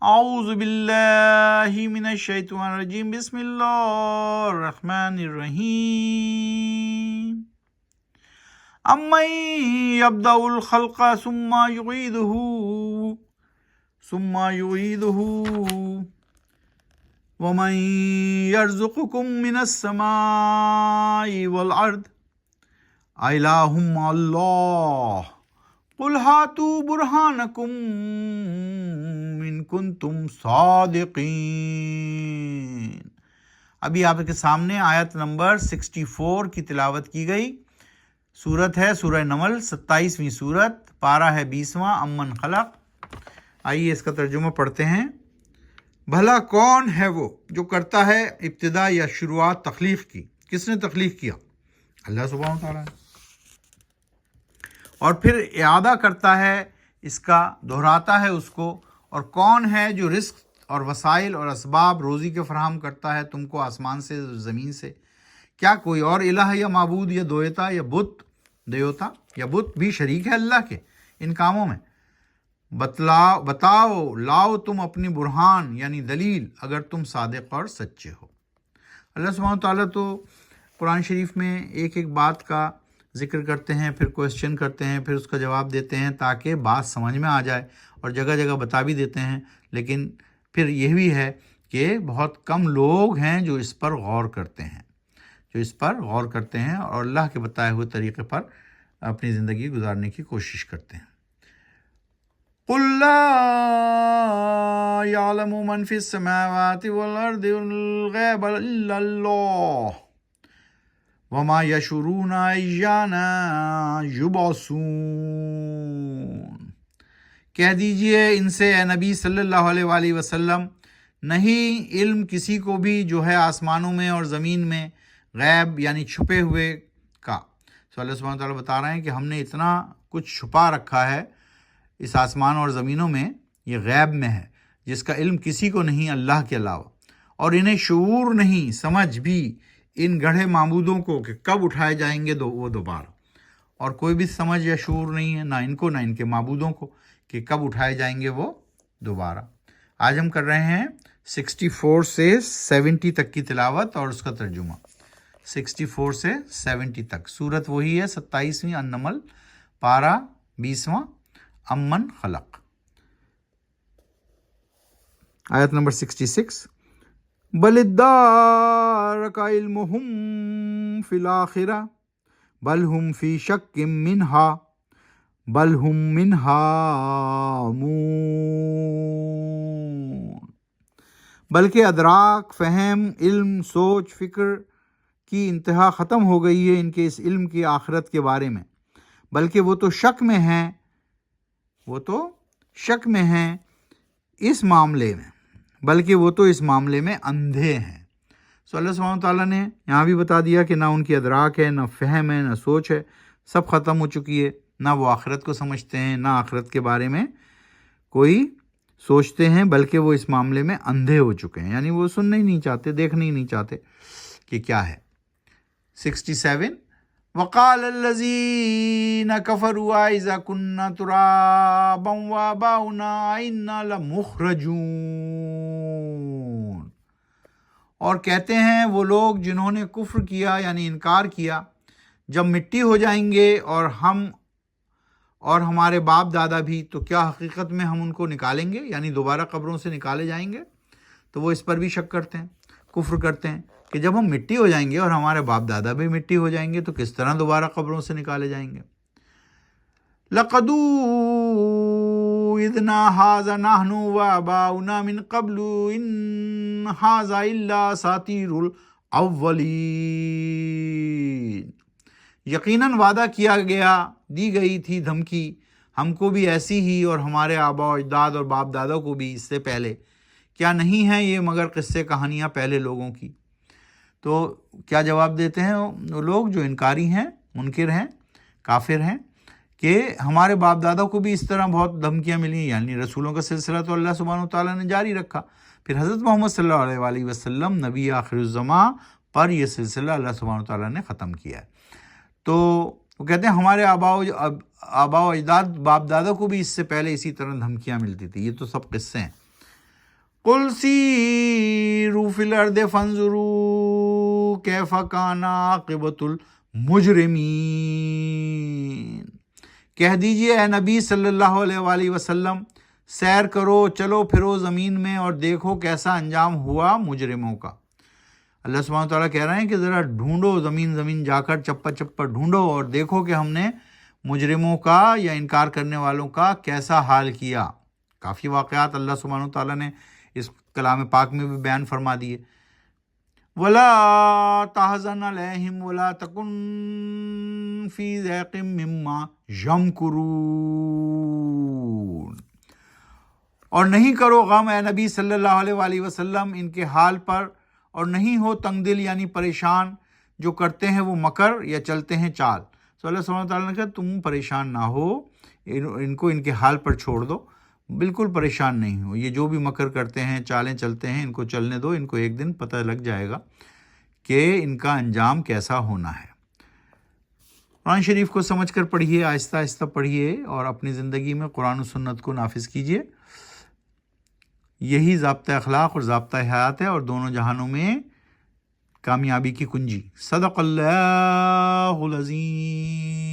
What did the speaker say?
اعوذ باللہ من الشیطان الرجیم بسم اللہ الرحمن الرحیم امن یبدأ الخلق ثم یعیدہ ومن یرزقکم من السماء والارض الہ مع اللہ قل ہاتوا برہانکم ان کنتم صادقین۔ ابھی آپ کے سامنے آیت نمبر 64 کی تلاوت کی گئی۔ سورت ہے سورہ نمل، 27ویں سورت، پارہ ہے 20واں، امن خلق۔ آئیے اس کا ترجمہ پڑھتے ہیں۔ بھلا کون ہے وہ جو کرتا ہے ابتدا یا شروعات تخلیق کی؟ کس نے تخلیق کیا؟ اللہ سبحانہ وتعالیٰ نے۔ اور پھر اعادہ کرتا ہے اس کا، دہراتا ہے اس کو۔ اور کون ہے جو رزق اور وسائل اور اسباب روزی کے فراہم کرتا ہے تم کو آسمان سے زمین سے؟ کیا کوئی اور الہ یا معبود یا دیوتا یا بت بھی شریک ہے اللہ کے ان کاموں میں؟ بتاؤ لاؤ تم اپنی برہان یعنی دلیل اگر تم صادق اور سچے ہو۔ اللہ سبحانہ تعالیٰ تو قرآن شریف میں ایک ایک بات کا ذکر کرتے ہیں، پھر کویسچن کرتے ہیں، پھر اس کا جواب دیتے ہیں تاکہ بات سمجھ میں آ جائے، اور جگہ جگہ بتا بھی دیتے ہیں۔ لیکن پھر یہ بھی ہے کہ بہت کم لوگ ہیں جو اس پر غور کرتے ہیں اور اللہ کے بتائے ہوئے طریقے پر اپنی زندگی گزارنے کی کوشش کرتے ہیں۔ قُلْ لَا يَعْلَمُ مَنْ فِي السَّمَاوَاتِ وَالْأَرْضِ الْغَيْبَ إِلَّا اللَّهُ وَمَا يَشْعُرُونَ أَيَّانَ يُبْعَثُونَ۔ کہہ دیجئے ان سے اے نبی صلی اللہ علیہ وآلہ وسلم، نہیں علم کسی کو بھی جو ہے آسمانوں میں اور زمین میں غیب یعنی چھپے ہوئے کا۔ تو اللہ سبحانہ تعالیٰ بتا رہے ہیں کہ ہم نے اتنا کچھ چھپا رکھا ہے اس آسمان اور زمینوں میں، یہ غیب میں ہے جس کا علم کسی کو نہیں اللہ کے علاوہ، اور انہیں شعور نہیں، سمجھ بھی ان گڑھے معبودوں کو کہ کب اٹھائے جائیں گے وہ دوبارہ، اور کوئی بھی سمجھ یا شعور نہیں ہے نہ ان کو نہ ان کے معبودوں کو کہ کب اٹھائے جائیں گے وہ دوبارہ۔ آج ہم کر رہے ہیں 64 سے 70 تک کی تلاوت اور اس کا ترجمہ۔ 64 سے 70 تک سورت وہی ہے، 27ویں النمل، پارہ 20واں، امن خلق۔ آیت نمبر 66، بل ادارک علمہم فی الآخرہ بل ہم فی شک منہا بل ہم منہا مون۔ بلکہ ادراک، فہم، علم، سوچ، فکر کی انتہا ختم ہو گئی ہے ان کے اس علم کی آخرت کے بارے میں، بلکہ وہ تو شک میں ہیں اس معاملے میں، بلکہ وہ تو اس معاملے میں اندھے ہیں۔ سو اللہ سبحانہ تعالیٰ نے یہاں بھی بتا دیا کہ نہ ان کی ادراک ہے، نہ فہم ہے، نہ سوچ ہے، سب ختم ہو چکی ہے۔ نہ وہ آخرت کو سمجھتے ہیں، نہ آخرت کے بارے میں کوئی سوچتے ہیں، بلکہ وہ اس معاملے میں اندھے ہو چکے ہیں، یعنی وہ سننا ہی نہیں چاہتے، دیکھنا ہی نہیں چاہتے کہ کیا ہے۔ 67، وَقَالَ الَّذِينَ كَفَرُوا أَإِذَا كُنَّا تُرَابًا وَآبَاؤُنَا أَإِنَّا لَمُخْرَجُونَ۔ اور کہتے ہیں وہ لوگ جنہوں نے کفر کیا یعنی انکار کیا، جب مٹی ہو جائیں گے اور ہم اور ہمارے باپ دادا بھی، تو کیا حقیقت میں ہم ان کو نکالیں گے، یعنی دوبارہ قبروں سے نکالے جائیں گے؟ تو وہ اس پر بھی شک کرتے ہیں، کفر کرتے ہیں کہ جب ہم مٹی ہو جائیں گے اور ہمارے باپ دادا بھی مٹی ہو جائیں گے تو کس طرح دوبارہ قبروں سے نکالے جائیں گے؟ لَقَدْ وُعِدْنَا هَٰذَا نَحْنُ وَآبَاؤُنَا مِن قَبْلُ إِنْ هَٰذَا إِلَّا أَسَاطِيرُ الْأَوَّلِينَ۔ یقیناً وعدہ کیا گیا، دی گئی تھی دھمکی ہم کو بھی ایسی ہی اور ہمارے آباء و اجداد اور باپ دادا کو بھی اس سے پہلے، کیا نہیں ہیں یہ مگر قصے کہانیاں پہلے لوگوں کی؟ تو کیا جواب دیتے ہیں وہ لوگ جو انکاری ہیں، منکر ہیں، کافر ہیں، کہ ہمارے باپ دادا کو بھی اس طرح بہت دھمکیاں ملی، یعنی رسولوں کا سلسلہ تو اللہ سبحانہ وتعالیٰ نے جاری رکھا، پھر حضرت محمد صلی اللہ علیہ وآلہ وسلم نبی آخر الزماں پر یہ سلسلہ اللہ سبحانہ وتعالیٰ نے ختم کیا ہے۔ تو وہ کہتے ہیں ہمارے آباء و اجداد باپ دادا کو بھی اس سے پہلے اسی طرح دھمکیاں ملتی تھی، یہ تو سب قصے ہیں۔ قل سیروا فی الارض فانظروا کیف کان عاقبۃ المجرمین، کہہ دیجئے اے نبی صلی اللہ علیہ وآلہ وسلم، سیر کرو، چلو پھرو زمین میں اور دیکھو کیسا انجام ہوا مجرموں کا۔ اللہ سبحانہ تعالیٰ کہہ رہے ہیں کہ ذرا ڈھونڈو، زمین جا کر چپا چپا ڈھونڈو اور دیکھو کہ ہم نے مجرموں کا یا انکار کرنے والوں کا کیسا حال کیا۔ کافی واقعات اللہ سبحانہ تعالیٰ نے اس کلام پاک میں بھی بیان فرما دیے۔ وَلَا تَحْزَنْ عَلَيْهِمْ وَلَا تَكُنْ فِي ضَيْقٍ مِّمَّا يَمْكُرُونَ، اور نہیں کرو غم اے نبی صلی اللہ علیہ وآلہ وسلم ان کے حال پر، اور نہیں ہو تنگ دل یعنی پریشان جو کرتے ہیں وہ مکر یا چلتے ہیں چال۔ تو اللہ سبحانہ تعالیٰ نے کہا تم پریشان نہ ہو، ان کو ان کے حال پر چھوڑ دو، بالکل پریشان نہیں ہو۔ یہ جو بھی مکر کرتے ہیں، چالیں چلتے ہیں، ان کو چلنے دو، ان کو ایک دن پتہ لگ جائے گا کہ ان کا انجام کیسا ہونا ہے۔ قرآن شریف کو سمجھ کر پڑھیے، آہستہ آہستہ پڑھیے اور اپنی زندگی میں قرآن و سنت کو نافذ کیجیے۔ یہی ضابطۂ اخلاق اور ضابطۂ حیات ہے اور دونوں جہانوں میں کامیابی کی کنجی۔ صدق اللہ العظیم۔